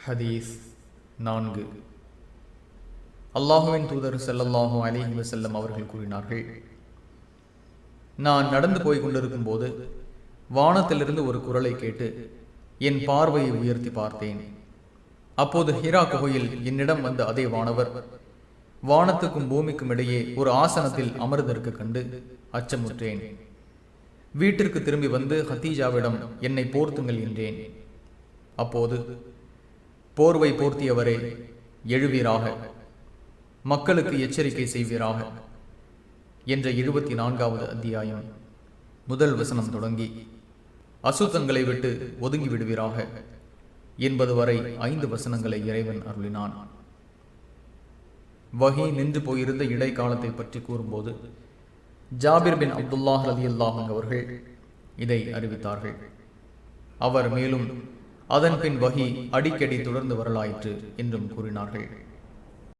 ஹதீஸ் 4. அல்லாஹுவின் தூதர் ஸல்லல்லாஹு அலைஹி வஸல்லம் அவர்கள் கூறினார்கள், நான் நடந்து போய் கொண்டிருக்கும் போது வானத்திலிருந்து ஒரு குரலை கேட்டு என் பார்வையை உயர்த்தி பார்த்தேன். அப்போது ஹிரா குகையில் என்னிடம் வந்த அதே வானவர் வானத்துக்கும் பூமிக்கும் இடையே ஒரு ஆசனத்தில் அமர்ந்திருக்க கண்டு அச்சமுற்றேன். வீட்டிற்கு திரும்பி வந்து ஹதீஜாவிடம் என்னை போர்த்துங்கள் என்றேன். அப்போது, போர்வை போர்த்தியவரே, எழுவீராக, மக்களுக்கு எச்சரிக்கை செய்வீராக என்ற 24வது அத்தியாயம் முதல் வசனம் தொடங்கி அசுத்தங்களை விட்டு ஒதுங்கி விடுவீராக என்பது வரை 5 வசனங்களை இறைவன் அருளினான். வஹி நின்று போயிருந்த இடைக்காலத்தை பற்றி கூறும்போது ஜாபிர் பின் அப்துல்லாஹ் ரலியல்லாஹு அன்ஹு அவர்கள் இதை அறிவித்தார்கள். அவர் மேலும் அதன் பின் வஹி அடிக்கடி தொடர்ந்து வரலாயிற்று என்றும் கூறினார்கள்.